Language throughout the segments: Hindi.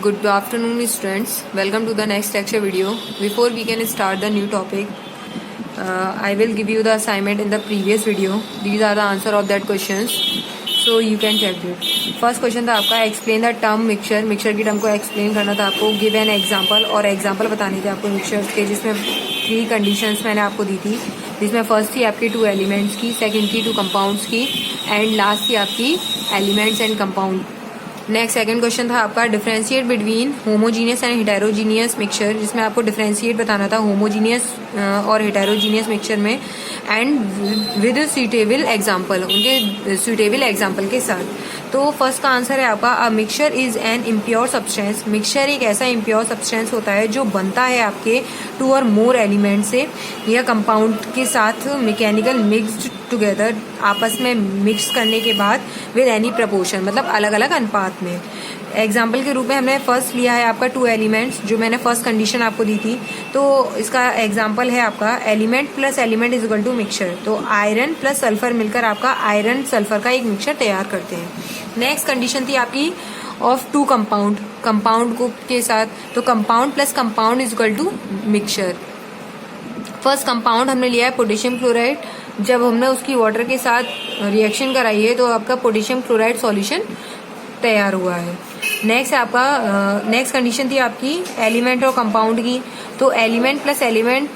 Good afternoon, students. Welcome to the next lecture video. Before we can start the new topic, I will give you the assignment in the previous video. These are the answer of that questions, so you can check it. First question था आपका explain the term mixture. Mixture की टर्म को एक्सप्लेन करना था आपको. गिव एन एग्जांपल और एग्जांपल बताने थे आपको मिक्सचर के, जिसमें 3 कंडीशंस मैंने आपको दी थी. जिसमें फर्स्ट थी आपकी 2 एलिमेंट्स की, सेकंड थी 2 कंपाउंड्स की, एंड लास्ट थी आपकी elements and compound. Next second question था आपका differentiate between homogeneous and heterogeneous mixture, जिसमें आपको डिफरेंशिएट बताना था होमोजीनियस और हेटेरोजीनियस मिक्सचर में, एंड विद सुटेबल एग्जांपल, उनके सुटेबल एग्जांपल के साथ. तो फर्स्ट का आंसर है आपका a mixture is an impure substance. Mixture एक ऐसा इम्प्योर सब्सटेंस होता है जो बनता है आपके 2 और मोर एलिमेंट से या कंपाउंड के साथ मैकेनिकल मिक्स्ड टुगेदर, आपस में मिक्स करने के बाद विद एनी प्रपोर्शन, मतलब अलग अलग अनुपात में. एग्जाम्पल के रूप में हमने फर्स्ट लिया है आपका 2 एलिमेंट्स, जो मैंने फर्स्ट कंडीशन आपको दी थी. तो इसका एग्जाम्पल है आपका element plus element is equal to mixture. तो आयरन प्लस सल्फर मिलकर आपका आयरन सल्फर का एक मिक्सचर तैयार करते हैं. नेक्स्ट कंडीशन थी आपकी ऑफ 2 कंपाउंड, कंपाउंड को के साथ. तो compound plus compound is equal to mixture. First compound हमने लिया है पोटेशियम क्लोराइड. जब हमने उसकी वाटर के साथ रिएक्शन कराई है तो आपका पोटेशियम क्लोराइड सॉल्यूशन तैयार हुआ है. नेक्स्ट आपका नेक्स्ट कंडीशन थी आपकी एलिमेंट और कंपाउंड की. तो element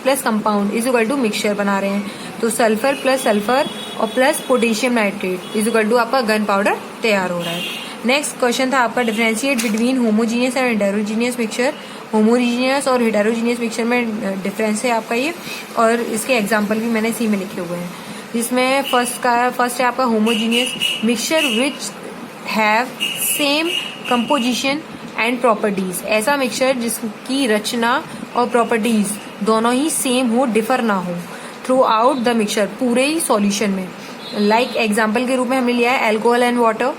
plus compound is equal to mixture बना रहे हैं. तो सल्फर प्लस सल्फर और plus potassium nitrate is equal to आपका गन पाउडर तैयार हो रहा है. नेक्स्ट क्वेश्चन था आपका differentiate between homogeneous and heterogeneous mixture. Homogeneous और हेटेरोजीनियस मिक्सचर में डिफरेंस है आपका ये, और इसके एग्जांपल भी मैंने इसी में लिखे हुए हैं. जिसमें फर्स्ट है आपका homogeneous mixture which have same composition and properties. ऐसा मिक्सचर जिसकी रचना और प्रॉपर्टीज दोनों ही सेम हो, डिफर ना हो थ्रू आउट द मिक्सचर, पूरे ही सॉल्यूशन में. लाइक एग्जाम्पल के रूप में हमने लिया है alcohol and water,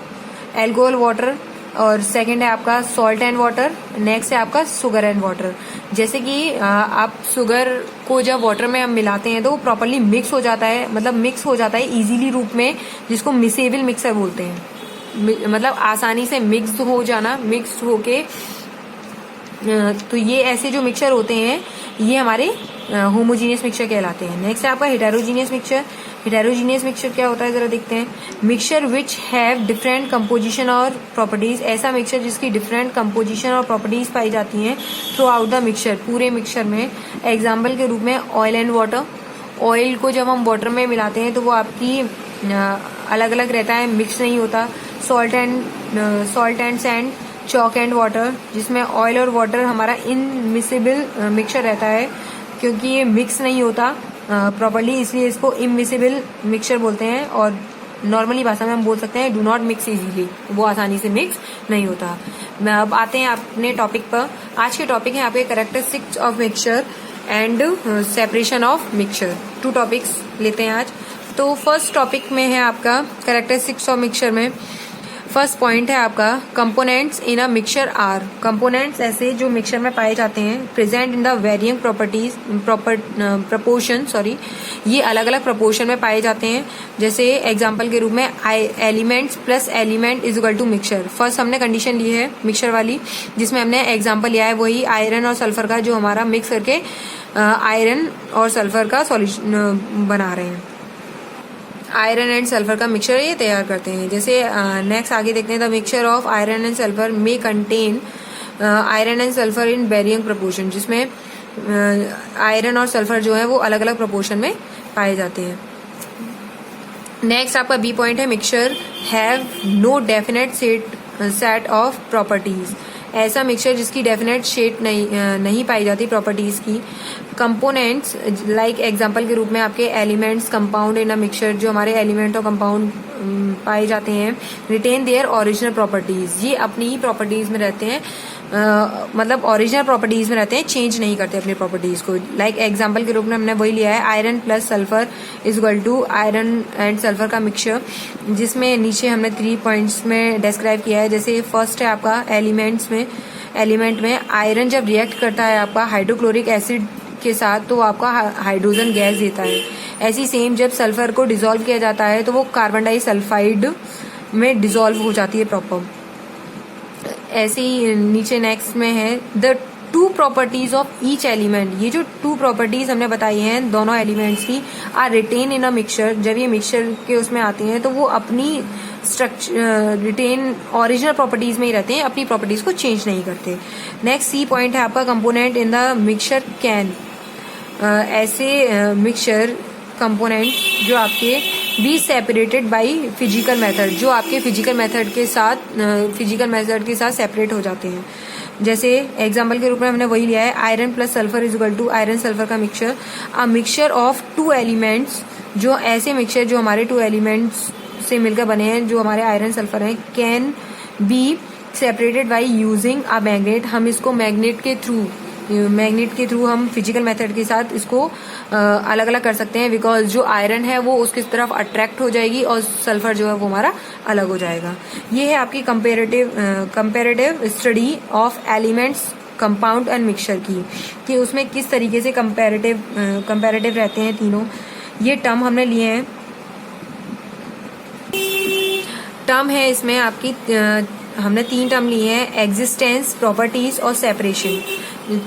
alcohol water, और सेकंड है आपका सॉल्ट एंड वाटर. नेक्स्ट है आपका शुगर एंड वाटर. जैसे कि आप शुगर को जब वाटर में हम मिलाते हैं तो वो प्रॉपरली मिक्स हो जाता है, मतलब मिक्स हो जाता है इजीली रूप में, जिसको मिसेबल मिक्सर बोलते हैं. मतलब आसानी से मिक्स हो जाना, मिक्स होके. तो ये ऐसे जो मिक्सचर होते हैं ये हमारे होमोजीनियस मिक्सचर कहलाते हैं. नेक्स्ट है आपका हेटेरोजीनियस मिक्सचर. हेटेरोजीनियस मिक्सचर क्या होता है जरा देखते हैं. Mixture which have different composition और प्रॉपर्टीज. ऐसा मिक्सचर जिसकी डिफरेंट कंपोजिशन और प्रॉपर्टीज पाई जाती हैं थ्रू आउट द मिक्सचर, पूरे मिक्सचर में. एग्जाम्पल के रूप में ऑयल एंड वाटर. ऑयल को जब हम वाटर में मिलाते हैं तो वो आपकी अलग अलग रहता है, मिक्स नहीं होता. Salt and sand, chalk and water, जिसमें ऑयल और वाटर हमारा इनमिसेबल मिक्सचर रहता है, क्योंकि ये मिक्स नहीं होता प्रॉपरली, इसलिए इसको इनमिसेबल मिक्सचर बोलते हैं. और नॉर्मली भाषा में हम बोल सकते हैं डू नॉट मिक्स इजीली, वो आसानी से मिक्स नहीं होता. अब आते हैं अपने टॉपिक पर. आज के टॉपिक है आपके characteristics of mixture and separation of mixture. 2 topics लेते हैं आज. तो फर्स्ट टॉपिक में है आपका कैरेक्टरिस्टिक्स ऑफ मिक्सचर में फर्स्ट पॉइंट है आपका components in a mixture are. Components ऐसे जो मिक्सचर में पाए जाते हैं present in the varying proportion, ये अलग अलग प्रपोर्शन में पाए जाते हैं. जैसे एग्जांपल के रूप में elements plus element is equal to mixture. First हमने कंडीशन ली है मिक्सचर वाली, जिसमें हमने एग्जाम्पल लिया है वही आयरन और सल्फर का, जो हमारा मिक्स करके आयरन और सल्फर का सॉल्यूशन बना रहे हैं. आयरन एंड सल्फर का मिक्सचर ये तैयार करते हैं. जैसे नेक्स्ट आगे देखते हैं the mixture of iron and sulphur may contain iron and sulphur in varying proportion, जिसमें आयरन और सल्फर जो है वो अलग अलग प्रपोर्शन में पाए जाते हैं. नेक्स्ट आपका बी पॉइंट है mixture have no definite set of properties. ऐसा मिक्सचर जिसकी डेफिनेट शेट नहीं पाई जाती प्रॉपर्टीज की. कंपोनेंट्स लाइक एग्जांपल के रूप में आपके elements, compound in a mixture, जो हमारे एलिमेंट और कंपाउंड पाए जाते हैं, रिटेन देयर ओरिजिनल प्रॉपर्टीज. ये अपनी ही प्रॉपर्टीज में रहते हैं, मतलब ओरिजिनल प्रॉपर्टीज में रहते हैं, चेंज नहीं करते अपनी प्रॉपर्टीज को. लाइक एग्जांपल के रूप में हमने वही लिया है iron plus sulphur is equal to iron and sulphur का मिक्सचर, जिसमें नीचे हमने 3 पॉइंट्स में डिस्क्राइब किया है. जैसे फर्स्ट है आपका एलिमेंट में आयरन जब रिएक्ट करता है आपका हाइड्रोक्लोरिक एसिड के साथ तो आपका हाइड्रोजन गैस देता है. ऐसी सेम जब सल्फर को डिसॉल्व किया जाता है तो वो कार्बन डाइसल्फाइड में डिसॉल्व हो जाती है प्रॉपर. ऐसे ही नीचे नेक्स्ट में है the two properties of each element. ये जो टू प्रॉपर्टीज हमने बताई हैं दोनों एलिमेंट्स की are retain in a mixture. जब ये मिक्सचर के उसमें आते हैं तो वो अपनी स्ट्रक्चर रिटेन ओरिजिनल प्रॉपर्टीज में ही रहते हैं, अपनी प्रॉपर्टीज को चेंज नहीं करते। नेक्स्ट सी पॉइंट है आपका component in the mixture can. ऐसे मिक्सचर कंपोनेंट जो आपके be separated by physical method, जो आपके फिजिकल मेथड के साथ सेपरेट हो जाते हैं। जैसे एग्जाम्पल के रूप में हमने वही लिया है iron plus sulphur is equal to iron sulphur का mixture. A mixture of two elements, जो ऐसे मिक्सचर जो हमारे टू एलिमेंट्स से मिलकर बने हैं, जो हमारे आयरन सल्फर हैं, can be separated by using a magnet. हम इसको मैग्नेट के थ्रू हम फिजिकल मेथड के साथ इसको अलग अलग कर सकते हैं, बिकॉज जो आयरन है वो उसकी तरफ अट्रैक्ट हो जाएगी और सल्फर जो है वो हमारा अलग हो जाएगा। ये है आपकी comparative study of elements compound and mixture की, कि उसमें किस तरीके से कंपेरेटिव रहते हैं तीनों। ये टर्म हमने लिए हैं, टर्म है इसमें आपकी हमने 3 टर्म लिए हैं, एग्जिस्टेंस, प्रॉपर्टीज और सेपरेशन।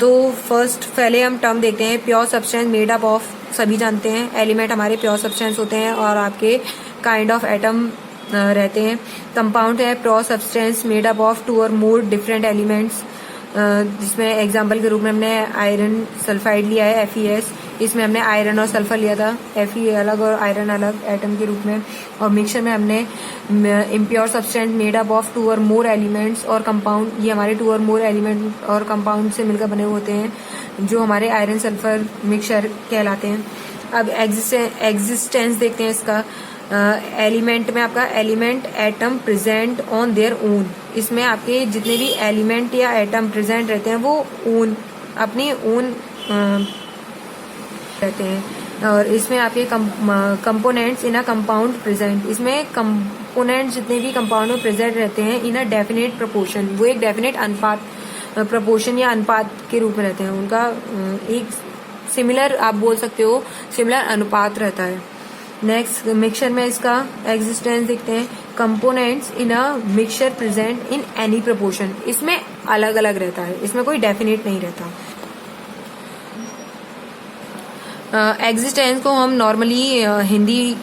तो फर्स्ट पहले हम टर्म देखते हैं pure substance made up of. सभी जानते हैं एलिमेंट हमारे प्योर सब्सटेंस होते हैं और आपके काइंड ऑफ एटम रहते हैं। कंपाउंड है pure substance made up of 2 और मोर डिफरेंट एलिमेंट्स, जिसमें एग्जाम्पल के रूप में हमने आयरन सल्फाइड लिया है FeS। इसमें हमने आयरन और सल्फर लिया था, Fe अलग और आयरन अलग एटम के रूप में। और मिक्सचर में हमने impure substance made up of 2 और मोर एलिमेंट्स और कंपाउंड, ये हमारे 2 और मोर एलिमेंट और कंपाउंड से मिलकर बने होते हैं, जो हमारे आयरन सल्फर मिक्सचर कहलाते हैं। अब एग्जिस्टेंस देखते हैं इसका। एलिमेंट में आपका element atom present on their own. इसमें आपके जितने भी एलिमेंट या एटम प्रेजेंट रहते हैं वो अपने ओन रहते हैं। और इसमें आपके components in a compound present. इसमें कंपोनेंट्स जितने भी कंपाउंड में प्रेजेंट रहते हैं इन अ डेफिनेट प्रोपोर्शन, वो एक डेफिनेट अनुपात प्रोपोर्शन या अनुपात के रूप में रहते हैं। उनका एक सिमिलर, आप बोल सकते हो सिमिलर अनुपात रहता है। नेक्स्ट मिक्सचर में इसका एग्जिस्टेंस देखते हैं, components in a mixture present in any proportion. इसमें अलग अलग रहता है, इसमें कोई डेफिनेट नहीं रहता। एग्जिस्टेंस को हम नॉर्मली हिंदी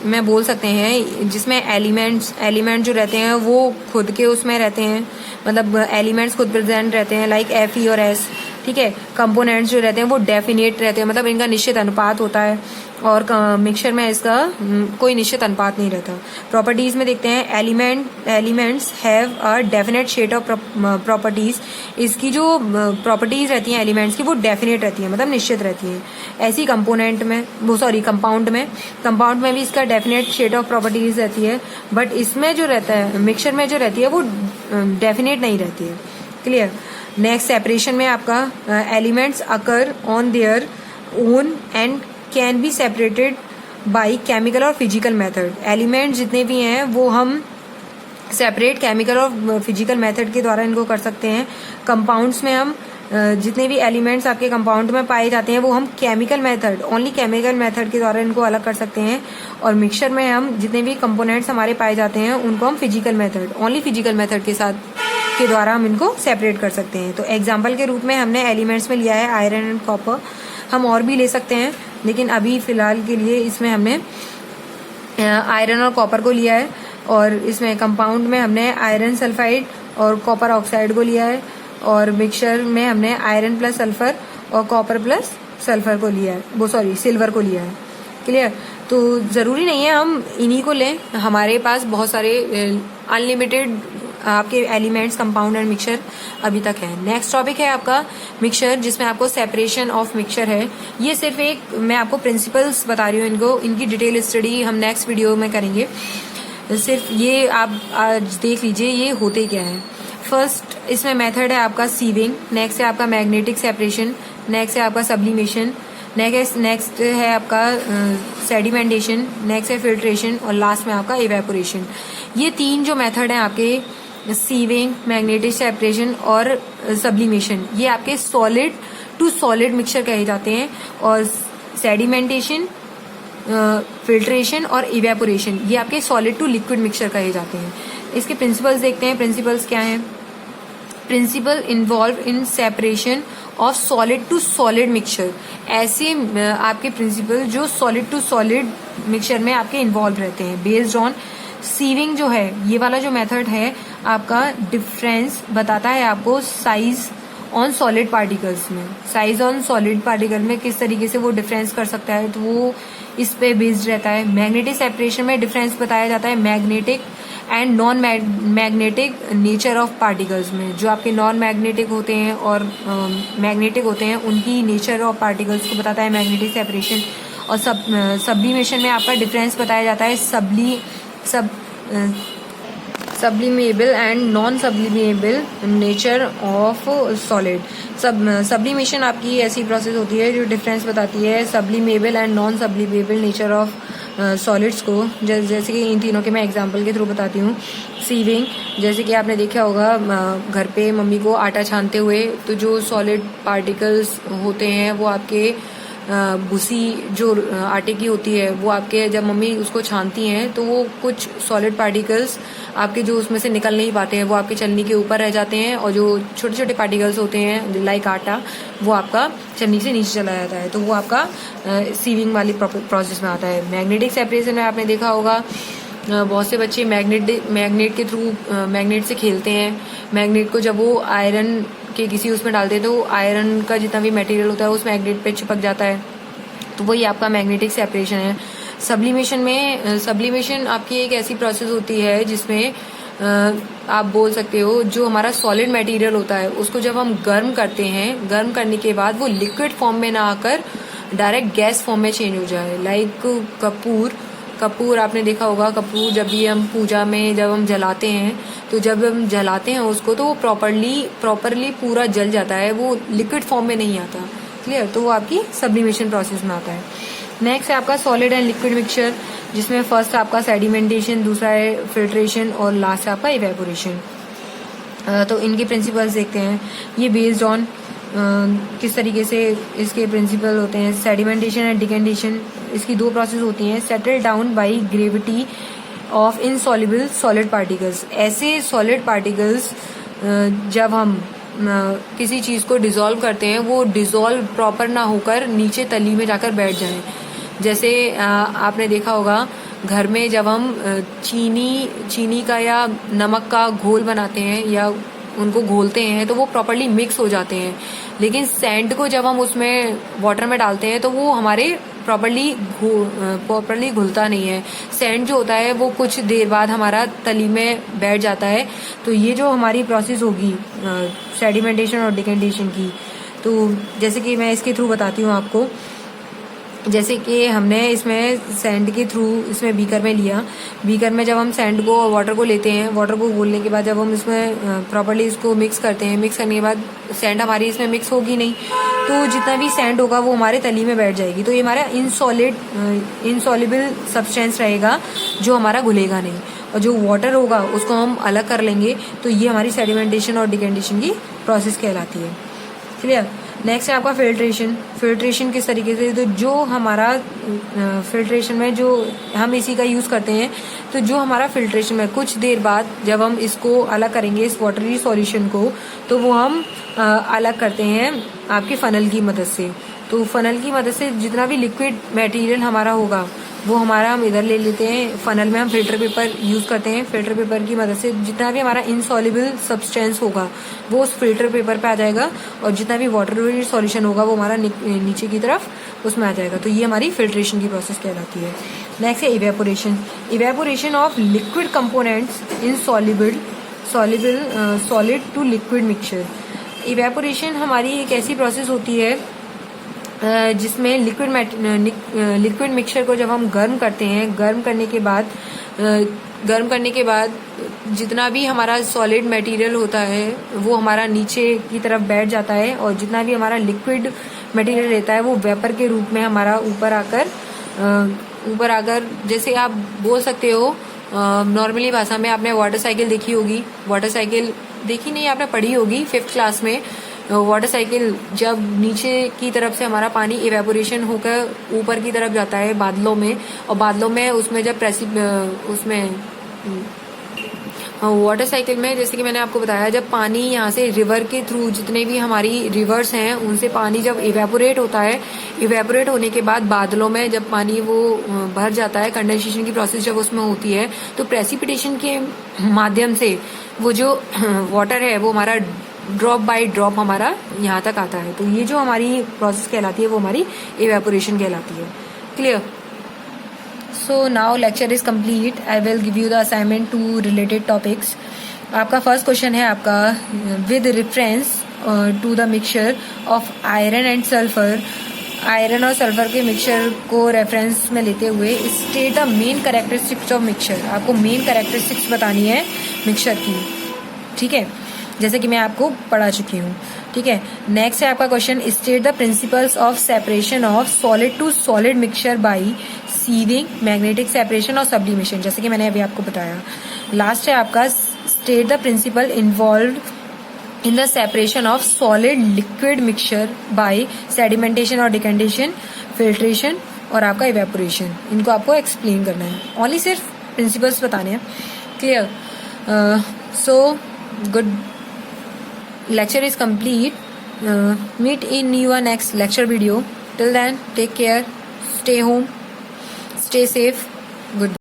में बोल सकते हैं, जिसमें एलिमेंट जो रहते हैं वो खुद के उसमें रहते हैं, मतलब एलिमेंट्स खुद प्रेजेंट रहते हैं, लाइक Fe और S। ठीक है, कंपोनेंट्स जो रहते हैं वो डेफिनेट रहते हैं, मतलब इनका निश्चित अनुपात होता है। और मिक्सचर में इसका कोई निश्चित अनुपात नहीं रहता। प्रॉपर्टीज में देखते हैं elements have a definite set of properties. इसकी जो प्रॉपर्टीज रहती हैं एलिमेंट्स की वो डेफिनेट रहती हैं, मतलब निश्चित रहती हैं। ऐसी कंपाउंड में भी इसका डेफिनेट सेट ऑफ प्रॉपर्टीज रहती है, बट इसमें जो रहता है मिक्सचर में जो रहती है वो डेफिनेट नहीं रहती है। क्लियर। नेक्स्ट सेपरेशन में आपका elements occur on their own and can be separated by chemical और फिजिकल मेथड। एलिमेंट जितने भी हैं वो हम सेपरेट केमिकल और फिजिकल मेथड के द्वारा इनको कर सकते हैं। कंपाउंड्स में हम जितने भी एलिमेंट्स आपके कंपाउंड में पाए जाते हैं वो हम ओनली केमिकल मेथड के द्वारा इनको अलग कर सकते हैं। और मिक्सचर में हम जितने भी कंपोनेंट्स हमारे पाए जाते हैं उनको हम ओनली फिजिकल मेथड के द्वारा हम इनको सेपरेट कर सकते हैं। तो एग्जाम्पल के रूप में हमने एलिमेंट्स में लिया है आयरन एंड कॉपर। हम और भी ले सकते हैं, लेकिन अभी फिलहाल के लिए इसमें हमने आयरन और कॉपर को लिया है। और इसमें कंपाउंड में हमने आयरन सल्फाइड और कॉपर ऑक्साइड को लिया है। और मिक्सचर में हमने आयरन प्लस सल्फर और कॉपर प्लस सल्फर को लिया है, सिल्वर को लिया है। क्लियर। तो जरूरी नहीं है हम इन्हीं को लें, हमारे पास बहुत सारे अनलिमिटेड आपके एलिमेंट्स कंपाउंड एंड मिक्सचर अभी तक है। नेक्स्ट टॉपिक है आपका मिक्सचर, जिसमें आपको सेपरेशन ऑफ मिक्सचर है। ये सिर्फ एक मैं आपको प्रिंसिपल्स बता रही हूँ, इनकी डिटेल स्टडी हम नेक्स्ट वीडियो में करेंगे। सिर्फ ये आप आज देख लीजिए ये होते क्या है। फर्स्ट इसमें मेथड है आपका सीविंग, नेक्स्ट है आपका मैग्नेटिक सेपरेशन, नेक्स्ट है आपका सब्लिमेशन, नेक्स्ट है आपका सेडिमेंटेशन, नेक्स्ट है फिल्ट्रेशन और लास्ट में आपका इवेपोरेशन। ये 3 जो मेथड हैं आपके सीविंग, मैग्नेटिक सेपरेशन और सब्लिमेशन, ये आपके सॉलिड टू सॉलिड मिक्सचर कहे जाते हैं। और सेडिमेंटेशन, फिल्ट्रेशन और इवेपोरेशन ये आपके सॉलिड टू लिक्विड मिक्सचर कहे जाते हैं। इसके प्रिंसिपल्स देखते हैं, प्रिंसिपल्स क्या हैं। Principle involve in separation of solid to solid mixture. ऐसे आपके प्रिंसिपल जो सॉलिड टू सॉलिड मिक्सचर में आपके इन्वॉल्व रहते हैं। बेस्ड ऑन सीविंग जो है, ये वाला जो मेथड है आपका डिफरेंस बताता है आपको साइज ऑन सॉलिड पार्टिकल्स में। साइज ऑन सॉलिड पार्टिकल में किस तरीके से वो डिफरेंस कर सकता है, तो वो इस पे बेस्ड रहता है। मैग्नेटिक सेपरेशन में डिफरेंस बताया जाता है magnetic and non magnetic nature of particles में। जो आपके नॉन मैग्नेटिक होते हैं और मैग्नेटिक होते हैं उनकी नेचर ऑफ पार्टिकल्स को बताता है मैग्नेटिक सेपरेशन। और सब्लिमेशन में आपका डिफरेंस बताया जाता है sublimable and non sublimable nature of solid. Sublimation आपकी ऐसी प्रोसेस होती है जो डिफरेंस बताती है sublimable and non sublimable nature of solids को। जैसे कि इन तीनों के मैं एग्जांपल के थ्रू बताती हूँ। सीविंग, जैसे कि आपने देखा होगा घर पे मम्मी को आटा छानते हुए, तो जो सॉलिड पार्टिकल्स होते हैं वो आपके भूसी जो आटे की होती है वो आपके जब मम्मी उसको छानती हैं तो वो कुछ सॉलिड पार्टिकल्स आपके जो उसमें से निकल नहीं पाते हैं वो आपके चलनी के ऊपर रह जाते हैं, और जो छोटे छोटे पार्टिकल्स होते हैं लाइक आटा वो आपका चलनी से नीचे चला जाता है। तो वो आपका सीविंग वाली प्रोसेस में आता है। मैग्नेटिक सेपरेशन में आपने देखा होगा बहुत से बच्चे मैग्नेट के थ्रू मैग्नेट से खेलते हैं। मैग्नेट को जब वो आयरन के किसी उसमें डालते हैं तो आयरन का जितना भी मटेरियल होता है उस मैग्नेट पे चिपक जाता है, तो वही आपका मैग्नेटिक सेपरेशन है। सब्लिमेशन आपकी एक ऐसी प्रोसेस होती है जिसमें आप बोल सकते हो जो हमारा सॉलिड मटेरियल होता है उसको जब हम गर्म करते हैं, गर्म करने के बाद वो लिक्विड फॉर्म में ना आकर डायरेक्ट गैस फॉर्म में चेंज हो जाए। लाइक कपूर आपने देखा होगा, कपूर जब भी हम पूजा में जब हम जलाते हैं तो जब हम जलाते हैं उसको तो वो प्रॉपरली पूरा जल जाता है, वो लिक्विड फॉर्म में नहीं आता। क्लियर? तो वो आपकी सब्लिमेशन प्रोसेस में आता है। नेक्स्ट है आपका सॉलिड एंड लिक्विड मिक्सचर, जिसमें फर्स्ट आपका सेडिमेंटेशन, दूसरा है फिल्ट्रेशन और लास्ट है आपका इवेपोरेशन। तो इनके प्रिंसिपल्स देखते हैं। ये बेस्ड ऑन किस तरीके से इसके प्रिंसिपल होते हैं। सेडिमेंटेशन एंड डिकेंटेशन, इसकी दो प्रोसेस होती हैं। Settle down by gravity of insoluble solid particles. ऐसे सॉलिड पार्टिकल्स जब हम किसी चीज़ को डिसॉल्व करते हैं वो डिसॉल्व प्रॉपर ना होकर नीचे तली में जाकर बैठ जाएं। जैसे आपने देखा होगा घर में जब हम चीनी का या नमक का घोल बनाते हैं या उनको घोलते हैं तो वो प्रॉपरली मिक्स हो जाते हैं, लेकिन सैंड को जब हम उसमें वाटर में डालते हैं तो वो हमारे प्रॉपरली घुलता नहीं है। सैंड जो होता है वो कुछ देर बाद हमारा तली में बैठ जाता है। तो ये जो हमारी प्रोसेस होगी सेडिमेंटेशन और डिकेंटेशन की, तो जैसे कि मैं इसके थ्रू बताती हूँ आपको। जैसे कि हमने इसमें सैंड के थ्रू इसमें बीकर में लिया, बीकर में जब हम सैंड को और वाटर को लेते हैं, वाटर को घोलने के बाद जब हम इसमें प्रॉपर्ली इसको मिक्स करते हैं, मिक्स करने के बाद सैंड हमारी इसमें मिक्स होगी नहीं, तो जितना भी सैंड होगा वो हमारे तली में बैठ जाएगी। तो ये हमारा इनसॉल्युबल सब्सटेंस रहेगा जो हमारा घुलेगा नहीं, और जो वाटर होगा उसको हम अलग कर लेंगे। तो ये हमारी सेडिमेंटेशन और डिकेंटेशन की प्रोसेस कहलाती है। क्लियर? नेक्स्ट है आपका फिल्ट्रेशन किस तरीके से, तो जो हमारा फिल्ट्रेशन में जो हम इसी का यूज़ करते हैं, तो जो हमारा फिल्ट्रेशन में कुछ देर बाद जब हम इसको अलग करेंगे इस वाटरी सॉल्यूशन को, तो वो हम अलग करते हैं आपके फनल की मदद से। तो फनल की मदद से जितना भी लिक्विड मटेरियल हमारा होगा वो हमारा हम इधर ले लेते हैं, फनल में हम फिल्टर पेपर यूज़ करते हैं। फिल्टर पेपर की मदद से जितना भी हमारा इनसॉल्युबल सब्सटेंस होगा वो उस फिल्टर पेपर पे आ जाएगा, और जितना भी वाटर सॉल्यूशन होगा वो हमारा नीचे की तरफ उसमें आ जाएगा। तो ये हमारी फिल्ट्रेशन की प्रोसेस कहलाती है। नेक्स्ट है evaporation of liquid components in solid to liquid mixture. Evaporation हमारी एक ऐसी प्रोसेस होती है जिसमें लिक्विड मिक्सचर को जब हम गर्म करते हैं, गर्म करने के बाद जितना भी हमारा सॉलिड मटेरियल होता है वो हमारा नीचे की तरफ बैठ जाता है, और जितना भी हमारा लिक्विड मटेरियल रहता है वो वेपर के रूप में हमारा ऊपर आकर जैसे आप बोल सकते हो नॉर्मली भाषा में आपने वाटर साइकिल देखी होगी। वाटर साइकिल देखी नहीं, आपने पढ़ी होगी 5th क्लास में। वाटर साइकिल जब नीचे की तरफ से हमारा पानी इवेपोरेशन होकर ऊपर की तरफ जाता है बादलों में, और बादलों में उसमें जब वाटर साइकिल में जैसे कि मैंने आपको बताया, जब पानी यहाँ से रिवर के थ्रू, जितने भी हमारी रिवर्स हैं उनसे पानी जब इवेपोरेट होता है, इवेपोरेट होने के बाद बादलों में जब पानी वो भर जाता है, कंडेंसेशन की प्रोसेस जब उसमें होती है, तो प्रेसिपिटेशन के माध्यम से वो जो वाटर है वो हमारा ड्रॉप बाय ड्रॉप हमारा यहाँ तक आता है। तो ये जो हमारी प्रोसेस कहलाती है वो हमारी इवेपोरेशन कहलाती है। Clear? So now lecture is complete. I will give you the assignment to related topics. आपका फर्स्ट क्वेश्चन है आपका with reference to the mixture of iron and sulfur. Iron और सल्फर के मिक्सचर को रेफरेंस में लेते हुए state the main characteristics of mixture. आपको मेन कैरेक्टरिस्टिक्स बतानी है मिक्सचर की, ठीक है, जैसे कि मैं आपको पढ़ा चुकी हूँ। ठीक है, नेक्स्ट है आपका question, state the principles of separation of solid to solid mixture by sieving, magnetic separation और सब्लिमेशन, जैसे कि मैंने अभी आपको बताया। लास्ट है आपका state the principle involve in the separation of solid liquid mixture by sedimentation और डिकंडेशन, फिल्ट्रेशन और आपका इवेपोरेशन। इनको आपको एक्सप्लेन करना है, ओनली सिर्फ प्रिंसिपल्स बताने हैं। Clear? So good, lecture is complete. Meet in your next lecture video. Till then, take care, stay home, stay safe. Goodbye.